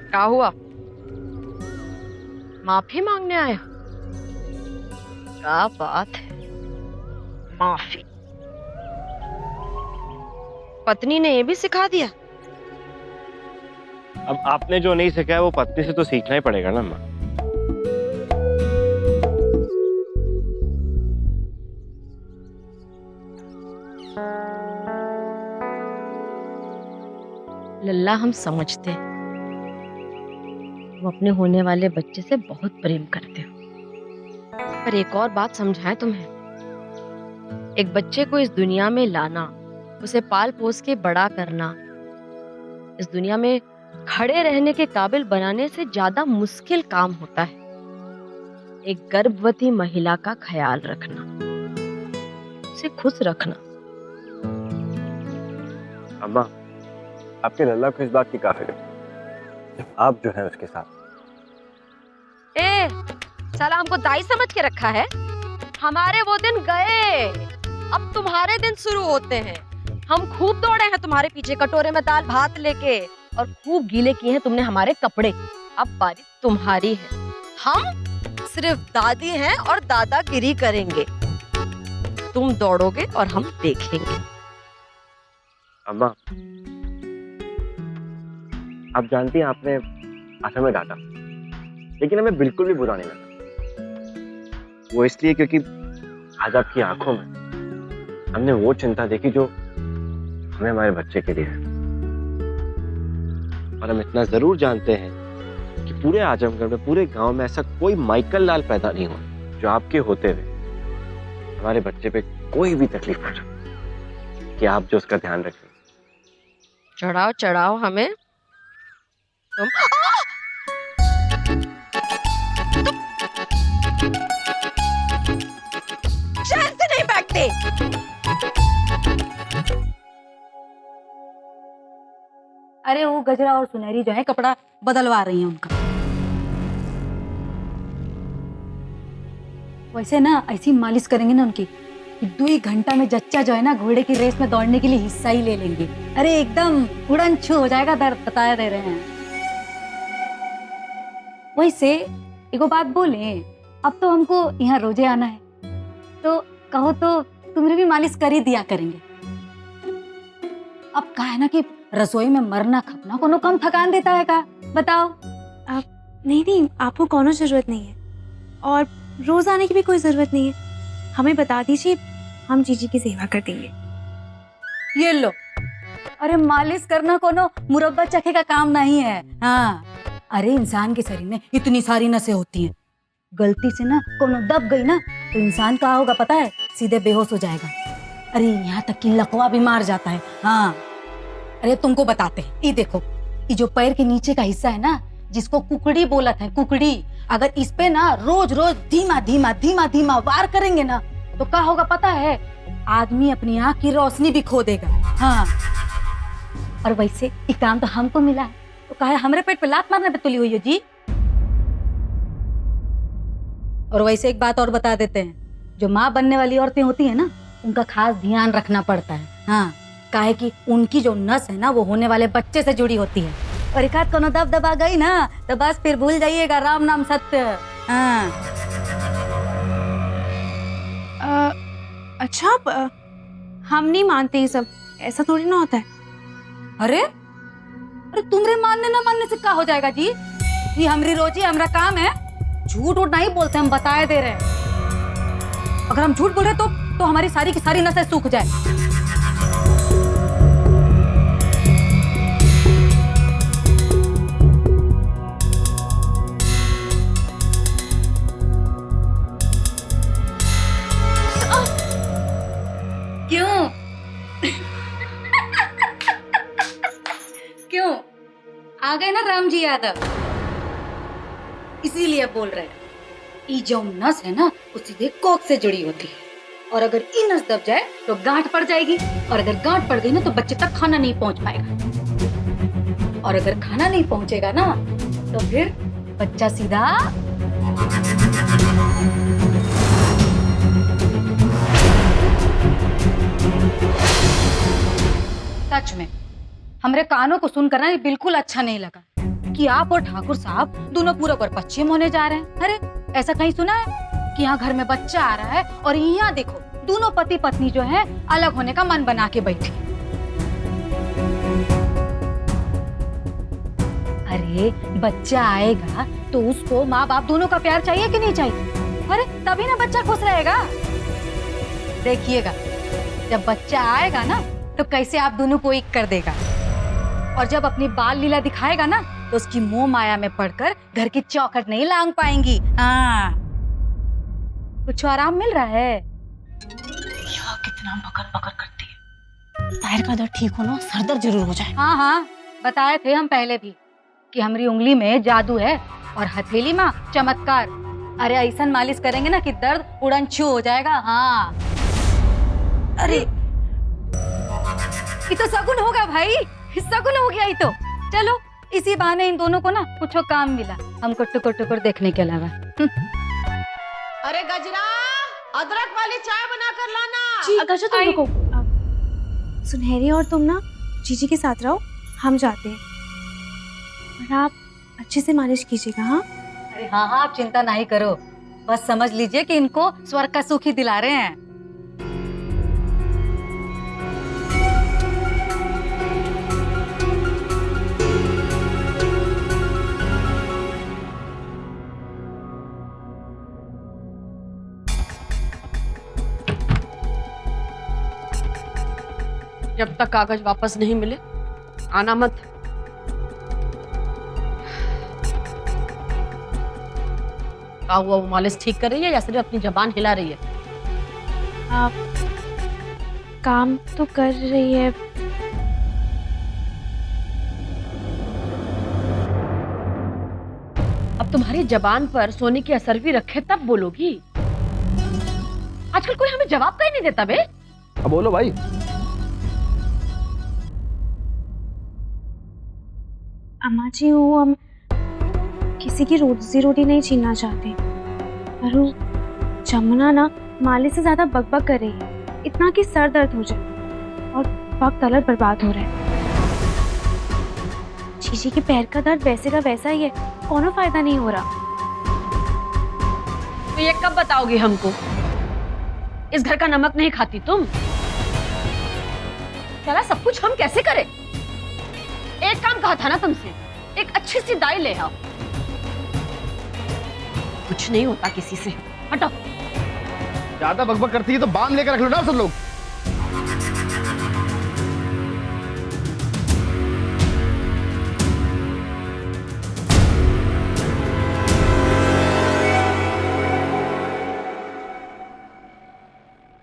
क्या हुआ? माफी मांगने आए हो? क्या बात है, माफी। पत्नी ने ये भी सिखा दिया? अब आपने जो नहीं सीखा है वो पत्नी से तो सीखना ही पड़ेगा ना माँ। लल्ला, हम समझते हैं तुम अपने होने वाले बच्चे से बहुत प्रेम करते हो, पर एक और बात समझाएं तुम्हें। एक बच्चे को इस दुनिया में लाना, उसे पाल पोस के बड़ा करना, इस दुनिया में खड़े रहने के काबिल बनाने से ज्यादा मुश्किल काम होता है एक गर्भवती महिला का ख्याल रखना, उसे खुश रखना। अम्मा, आपके लल्ला को इस बात की क्या फिक्र है जब आप जो है उसके साथ। ए, साला हमको दाई समझ के रखा है? हमारे वो दिन गए, अब तुम्हारे दिन शुरू होते हैं। हम खूब दौड़े हैं तुम्हारे पीछे कटोरे में दाल भात लेके, और खूब गीले किए हैं तुमने हमारे कपड़े। अब बारी तुम्हारी है। हम सिर्फ दादी हैं और दादागिरी करेंगे। तुम दौड़ोगे और हम देखेंगे। अम्मा, आप जानती हैं आपने आशा में डांटा, लेकिन हमें बिल्कुल भी बुरा नहीं लगा। वो इसलिए क्योंकि आज आपकी आंखों में हमने वो चिंता देखी जो हमें हमारे बच्चे के लिए है। और हम इतना जरूर जानते हैं कि पूरे आजमगढ़ में, पूरे गांव में ऐसा कोई माइकल लाल पैदा नहीं हुआ जो आपके होते हुए हमारे बच्चे पे कोई भी तकलीफ पहुंचे, कि आप जो उसका ध्यान रखें। चढ़ाओ चढ़ाओ हमें तुम। चैन से नहीं बैठते। अरे वो गजरा और सुनहरी जो है कपड़ा बदलवा रही हैं उनका। वैसे ना ऐसी मालिश करेंगे ना उनकी, 2 घंटा में जच्चा जो है ना घोड़े की रेस में दौड़ने के लिए हिस्सा ही ले लेंगे। अरे एकदम उड़न छू हो जाएगा, दर्द बता दे रहे हैं। वैसे एगो बात बोले, अब तो हमको यहाँ रोजे आना है, तो कहो तो तुम्हें भी मालिश कर ही दिया करेंगे। अब कहा है ना कि रसोई में मरना खपना कोनो कम थकान देता है का, बताओ। नहीं, आपको कोनो जरूरत नहीं है, और रोज आने की भी कोई जरूरत नहीं है। हमें बता दीजिए, हम जीजी की सेवा कर देंगे। ये लो, अरे मालिश करना कोनो मुरब्बा चखे का काम नहीं है। हाँ, अरे इंसान के शरीर में इतनी सारी नसें होती हैं, गलती से ना कोनो दब गई ना तो इंसान का होगा पता है, सीधे बेहोश हो जाएगा। अरे यहाँ तक कि लकवा भी मार जाता है। हाँ, अरे तुमको बताते हैं, ये देखो, ये जो पैर के नीचे का हिस्सा है ना, जिसको कुकड़ी बोलत है, कुकड़ी, अगर इस पे ना रोज रोज धीमा धीमा धीमा धीमा वार करेंगे ना तो क्या होगा पता है, आदमी अपनी आंख की रोशनी भी खो देगा। हाँ, और वैसे ये काम तो हमको मिला है, तो कहा है हमरे पेट पे लात मारने पे तुली हुई हो जी। और वैसे एक बात और बता देते हैं, जो माँ बनने वाली औरतें होती है ना, उनका खास ध्यान रखना पड़ता है। हाँ, काहे कि उनकी जो नस है ना वो होने वाले बच्चे से जुड़ी होती है, और एक हाथ कोनो दब दबा गई ना तो बस फिर भूल जाइएगा राम नाम सत्य। हाँ। अच्छा, हम नहीं मानते ये सब, ऐसा थोड़ी ना होता है। अरे अरे तुमरे मानने ना मानने से क्या हो जाएगा जी, ये हमारी रोजी हमारा काम है। झूठ उठ नहीं बोलते, हम बताए दे रहे हैं। अगर हम झूठ बोल रहे तो हमारी सारी की सारी नसें सूख जाए। क्यों क्यों आ गए ना राम जी यादव, इसीलिए बोल रहे हैं। ये जो नस है ना वो सीधे कोख से जुड़ी होती है, और अगर ये नस दब जाए तो गांठ पड़ जाएगी, और अगर गांठ पड़ गई ना तो बच्चे तक खाना नहीं पहुंच पाएगा, और अगर खाना नहीं पहुंचेगा ना तो फिर बच्चा सीधा सच में हमरे कानों को सुनकर ना ये बिल्कुल अच्छा नहीं लगा कि आप और ठाकुर साहब दोनों पूरब और पश्चिम होने जा रहे हैं। अरे ऐसा कहीं सुना है कि यहाँ घर में बच्चा आ रहा है और यहाँ देखो दोनों पति पत्नी जो है अलग होने का मन बना के बैठे। अरे बच्चा आएगा तो उसको माँ बाप दोनों का प्यार चाहिए कि नहीं चाहिए? अरे तभी ना बच्चा खुश रहेगा। देखिएगा जब बच्चा आएगा ना तो कैसे आप दोनों को एक कर देगा, और जब अपनी बाल लीला दिखाएगा ना तो उसकी मोह माया में पड़कर घर की चौखट नहीं लांग पाएंगी। हाँ, कुछ आराम मिल रहा है? यह कितना बकर बकर करती है। पैर का दर्द ठीक हो ना, सर दर्द जरूर हो जाए। हाँ हाँ, बताए थे हम पहले भी कि हमारी उंगली में जादू है और हथेली में चमत्कार। अरे ऐसा मालिश करेंगे ना कि दर्द उड़न छू हो जाएगा। हाँ, अरे ये तो सगुन होगा भाई, सगुन हो गया ये तो। चलो इसी बहाने इन दोनों को ना कुछ काम मिला हमको टुकुर टुकुर देखने के अलावा। अरे गजरा, अदरक वाली चाय बना कर लाना। अच्छा तुम रुको। सुनहरी और तुम ना जीजी के साथ रहो, हम जाते हैं। और आप अच्छे से मालिश कीजिएगा। हाँ अरे हाँ हाँ, आप चिंता नहीं करो, बस समझ लीजिए कि इनको स्वर्ग का सुख ही दिला रहे हैं। जब तक कागज वापस नहीं मिले आना मत। क्या हुआ, वो मालिश ठीक कर रही है या सिर्फ अपनी जबान हिला रही है? आप काम तो कर रही है। अब तुम्हारी जबान पर सोने की असर भी रखे तब बोलोगी। आजकल कोई हमें जवाब का ही नहीं देता बे। अब बोलो भाई। अम्मा जी वो हम किसी की रोजी रोटी नहीं छीनना चाहते, पर वो जमुना ना मालिश से ज्यादा बकबक कर रही है, इतना कि सर दर्द हो जाए और वक्त अलग बर्बाद हो रहा है। जीजी के पैर का दर्द वैसे का वैसा ही है, कोनो फायदा नहीं हो रहा। तो ये कब बताओगी हमको? इस घर का नमक नहीं खाती तुम? चला सब कुछ हम कैसे करें? एक काम कहा था ना तुमसे, एक अच्छी सी दाई ले आओ। कुछ नहीं होता किसी से, हटो। ज्यादा बकबक करती है तो बांध लेकर रख लो ना सब लोग।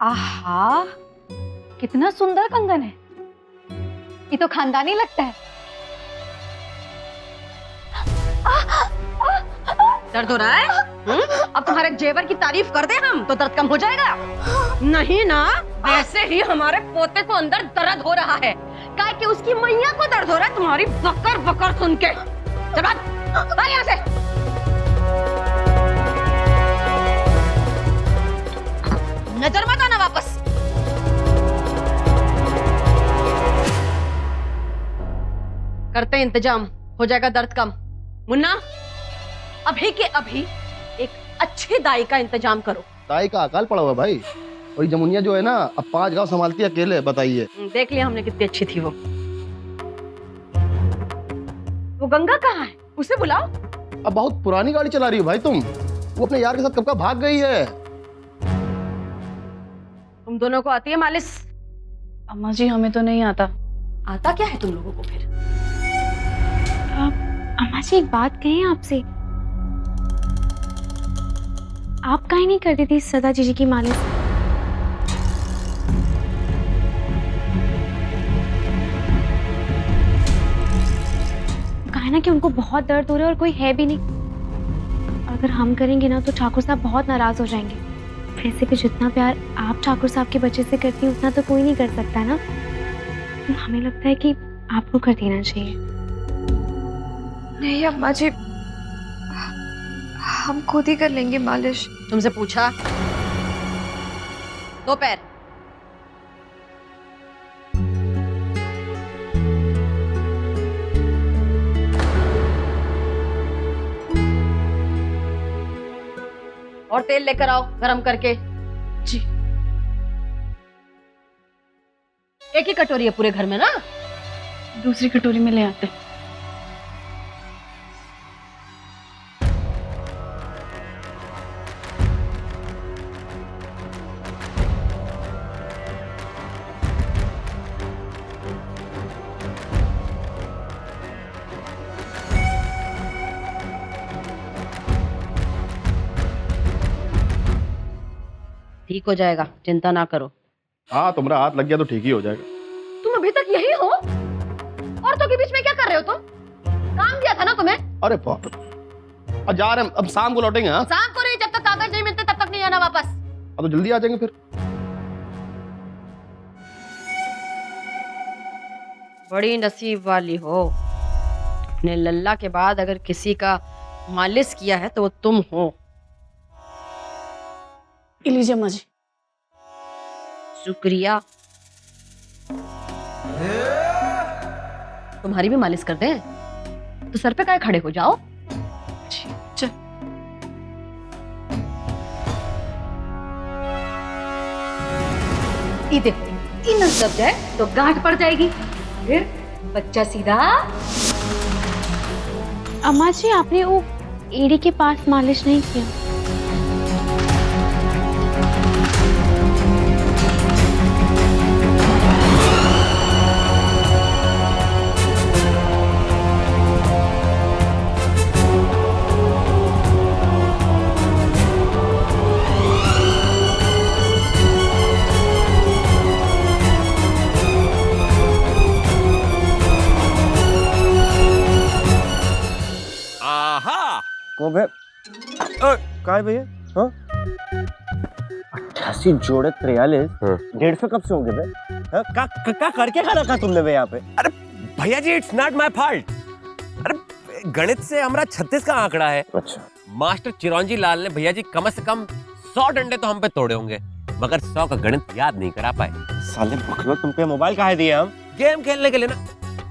आहा, कितना सुंदर कंगन है, ये तो खानदानी लगता है। दर्द हो रहा है? अब तुम्हारे जेवर की तारीफ कर दे हम तो दर्द कम हो जाएगा? नहीं ना, वैसे ही हमारे पोते को अंदर दर्द हो रहा है, काहे कि उसकी मैया को दर्द हो रहा है तुम्हारी बकर बकर सुन के। चल भाग यहाँ से। नजर मत आना वापस। करते हैं इंतजाम, हो जाएगा दर्द कम। मुन्ना, अभी के अभी एक अच्छी दाई का इंतजाम करो। दाई का अकाल पड़ा हुआ भाई, वही जमुनिया जो है ना अब 5 गांव संभालती है अकेले, बताइए। देख लिया हमने कितनी अच्छी थी वो। गंगा कहाँ है? उसे बुलाओ। अब बहुत पुरानी गाड़ी चला रही हो भाई तुम, वो अपने यार के साथ कब का भाग गई है। तुम दोनों को आती है मालिश? अम्मा जी हमें तो नहीं आता। आता क्या है तुम लोगों को फिर? अम्मा जी एक बात कहें आपसे, आप काहे नहीं करती थी सदा जीजी की मालिश? कहा ना कि उनको बहुत दर्द हो रहा है और कोई है भी नहीं। अगर हम करेंगे ना तो ठाकुर साहब बहुत नाराज हो जाएंगे। वैसे भी जितना प्यार आप ठाकुर साहब के बच्चे से करती हैं उतना तो कोई नहीं कर सकता ना। हमें लगता है कि आपको कर देना चाहिए। नहीं अम्मा जी, हम खुद ही कर लेंगे मालिश। तुमसे पूछा? दो पैर। और तेल लेकर आओ गरम करके। जी। एक ही कटोरी है पूरे घर में ना? दूसरी कटोरी में ले आते हैं। ठीक हो जाएगा, चिंता ना करो। हाँ तुम्हारा हाथ लग गया तो ठीक ही हो जाएगा। तुम अभी तक यही हो? औरतों के बीच में क्या कर रहे हो तुम? काम दिया था ना तुम्हें। अरे बाप रे, अब जा रहे हैं, अब शाम को लौटेंगे। हाँ शाम को नहीं, जब तक कागज नहीं मिलते तब तक नहीं आना वापस। अब तो जल्दी आ जाएंगे फिर। बड़ी नसीब वाली हो, अपने लल्ला के बाद अगर किसी का मालिश किया है तो वो तुम हो। लीजिए अम्मा जी। शुक्रिया। तुम्हारी भी मालिश कर दें? तो सर पे काहे खड़े हो जाओ। चल। ये देखो, ये नस दब जाए तो गांठ पड़ जाएगी, फिर बच्चा सीधा। अम्मा जी आपने वो एड़ी के पास मालिश नहीं किया। कौन है? कहाँ है भैया? हाँ 88 जोड़े 43 150 कब से होंगे बे? हाँ का करके खा रखा तुमने बे यहाँ पे? अरे भैया जी इट्स नॉट माय फॉल्ट। अरे गणित से हमारा 36 का आंकड़ा है। अच्छा। मास्टर चिरंजी लाल ने भैया जी कम से कम 100 डंडे तो हम पे तोड़े होंगे, मगर 100 का गणित याद नहीं करा पाए। साले बकलो, तुमको मोबाइल कहाँ दिए हम? गेम खेलने के लिए ना।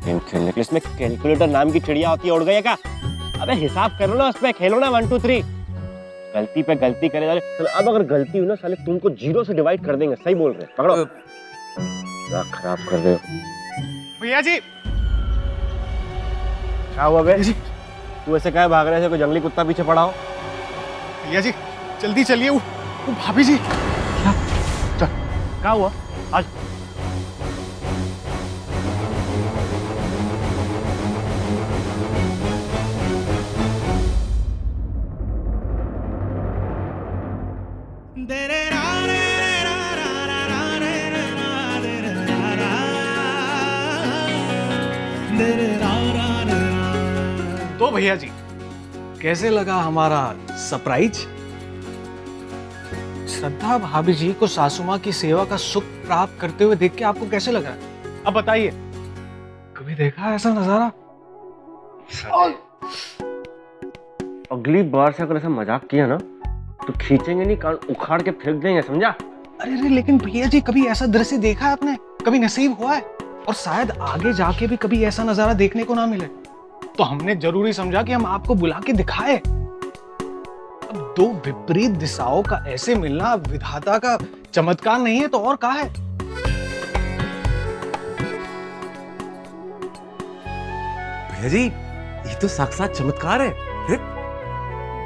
गेम खेलने के लिए? इसमें कैलकुलेटर नाम की चिड़िया होती है, उड़ गई है क्या? अबे हिसाब करो ना, उस पे खेलो ना 1 2 3। गलती पे गलती करे साले। चलो अब अगर गलती हुई ना साले तुमको 0 से डिवाइड कर देंगे। सही बोल रहे हैं, पकड़ो। क्या खराब कर रहे हो भैया जी। क्या हुआ बे? तू ऐसे क्या भाग रहे थे? कोई जंगली कुत्ता पीछे पड़ा हो? भैया जी जल्दी चलिए, वो भाभी जी। क्या हुआ आज? तो भैया जी कैसे लगा हमारा सरप्राइज? श्रद्धा भाभी जी को सासू माँ की सेवा का सुख प्राप्त करते हुए देख के आपको कैसे लगा? अब बताइए, कभी देखा ऐसा नजारा? अगली बार से अगर ऐसा मजाक किया ना तो खींचेंगे नहीं, कान उखाड़ के फेंक देंगे, समझा? अरे लेकिन भैया जी कभी ऐसा दृश्य देखा है आपने? कभी नसीब हुआ है? और शायद आगे जाके भी कभी ऐसा नजारा देखने को ना मिले, तो हमने जरूरी समझा कि हम आपको बुला के दिखाए। अब दो विपरीत दिशाओं का ऐसे मिलना विधाता का चमत्कार नहीं है तो और क्या है? भैया जी ये तो साक्षात चमत्कार है। अरे,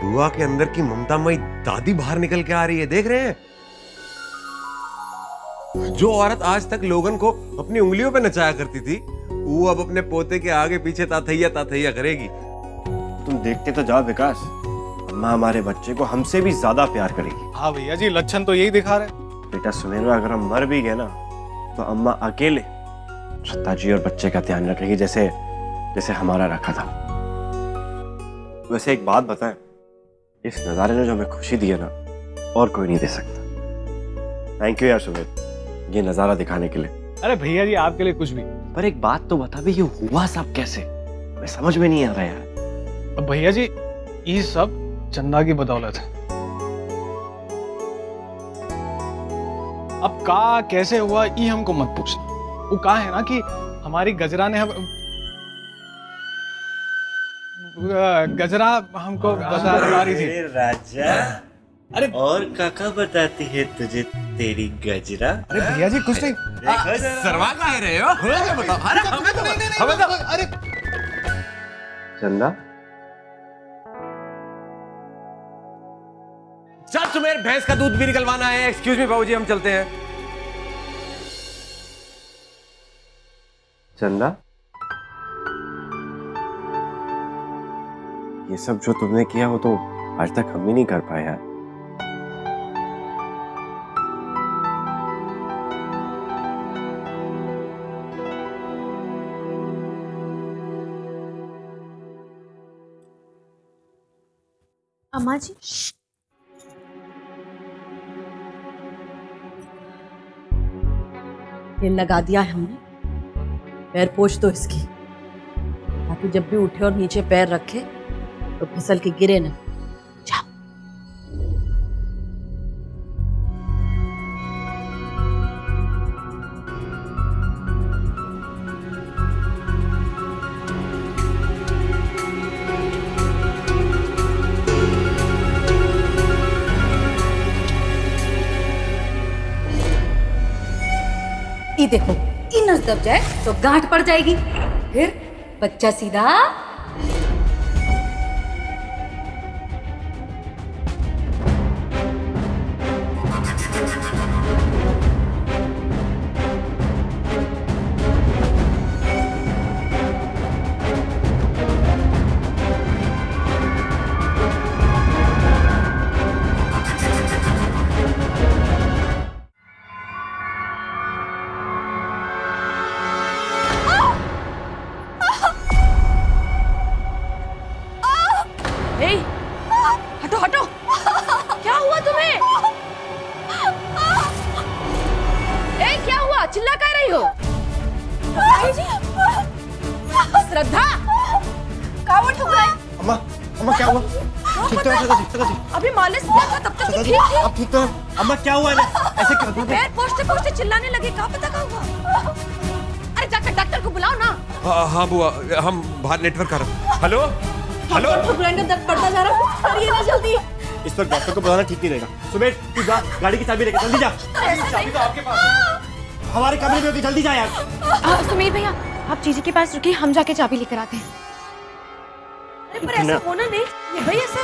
बुआ के अंदर की ममतामयी दादी बाहर निकल के आ रही है, देख रहे हैं? जो औरत आज तक लोगन को अपनी उंगलियों पे नचाया करती थी, वो अब अपने पोते के आगे पीछे ताथैया ताथैया करेगी। तुम देखते तो जाओ विकास, अम्मा हमारे बच्चे को हमसे भी ज्यादा प्यार करेगी। हाँ भैया जी लक्षण तो यही दिखा रहे। बेटा सुनेरो, अगर हम मर भी गए ना तो अम्मा अकेले श्रद्धा जी और बच्चे का ध्यान रखेगी, जैसे जैसे हमारा रखा था। वैसे एक बात बताएं, इस नजारे ने जो हमें खुशी दी है ना, और कोई नहीं दे सकता। थैंक यू यार सुमित, ये नजारा दिखाने के लिए। अरे भैया जी आपके लिए कुछ भी। पर एक बात तो बता भी, ये हुआ सब कैसे? मैं समझ में नहीं आ रहा यार। अब भैया जी ये सब चंदा की बदौलत है। अब का कैसे हुआ ये हमको मत पूछना। वो कहा है ना कि हमारी गजरा ने गजरा हमको बता रही थी। राजा अरे और काका बताती है तुझे तेरी गजरा। अरे भैया जी कुछ नहीं। सरवा का है रहे हो? बताओ। अरे हमें तो हमें तो अरे चंदा चल सुमेर, भैंस का दूध भी निकलवाना है। एक्सक्यूज मी बाबूजी, हम चलते हैं। चंदा, ये सब जो तुमने किया वो तो आज तक हम भी नहीं कर पाए यार। अम्मा जी, तेल लगा दिया है हमने, पैर पोंछ दो इसकी, ताकि जब भी उठे और नीचे पैर रखे तो फिसल के गिरे ना। जाओ। ये देखो, ये नस दब जाए तो गांठ पड़ जाएगी, फिर बच्चा सीधा। हटो हटो, क्या हुआ तुम्हें? क्या हुआ, चिल्ला कर रही हो? श्रद्धा, कावड़ ठुक रहा है। अम्मा अम्मा क्या हुआ? ठीक तो है सदा जी। अभी मालिश किया था तब तक ठीक थी। अब ठीक तो है। अम्मा क्या हुआ है? ऐसे क्यों? पैर पोंछते पोंछते चिल्लाने लगे, क्या पता क्या हुआ? अरे जाकर डॉक्टर को बुलाओ ना। हाँ बुआ, हम बाहर नेटवर्क कर रहे हैं। हेलो हेलो, दर्द बढ़ता जा रहा है, करिए ना जल्दी। इस वक्त डॉक्टर को बुलाना ठीक नहीं रहेगा। सुमेर, तू जा, गाड़ी की चाबी लेके जल्दी जा। चाबी तो आपके पास। हमारे कमरे में होती, जल्दी जा यार। सुमीर भैया, आप जीजी के पास रुकिए, हम जाके चाबी लेकर आते हैं। अरे पर ऐसा होना नहीं, ये भाई ऐसा।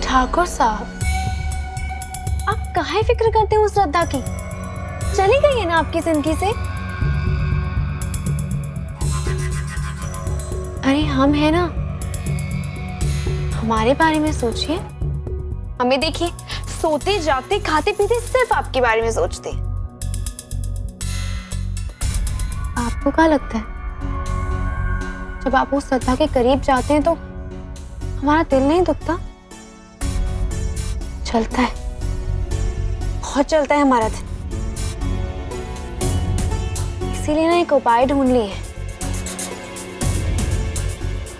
ठाकुर साहब, आप काहे फिक्र करते हो श्रद्धा की? चली गई है ना आपकी जिंदगी से। अरे हम है ना, हमारे बारे में सोचिए। हमें देखिए, सोते जागते खाते पीते सिर्फ आपके बारे में सोचते। आपको क्या लगता है, जब आप उस श्रद्धा के करीब जाते हैं तो हमारा दिल नहीं दुखता? चलता है, बहुत चलता है हमारा दिल। इसीलिए ना एक उपाय ढूंढ लिए है।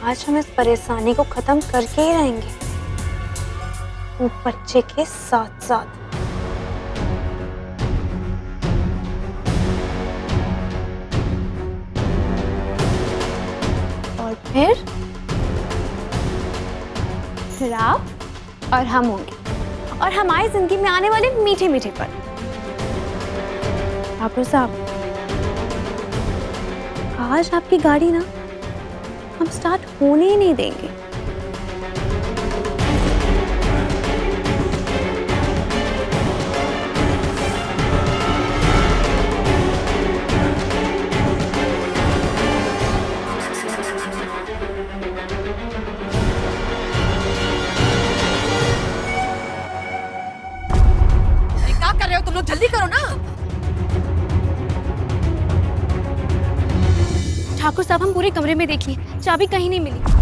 आज हम इस परेशानी को खत्म करके ही रहेंगे, वो बच्चे के साथ साथ। और फिर आप और हम होंगे, और हमारी जिंदगी में आने वाले मीठे मीठे पल। ठाकुर साहब, आज आपकी गाड़ी ना हम स्टार्ट होने ही नहीं देंगे। ठाकुर साहब हम पूरे कमरे में देख लिए, चाबी कहीं नहीं मिली।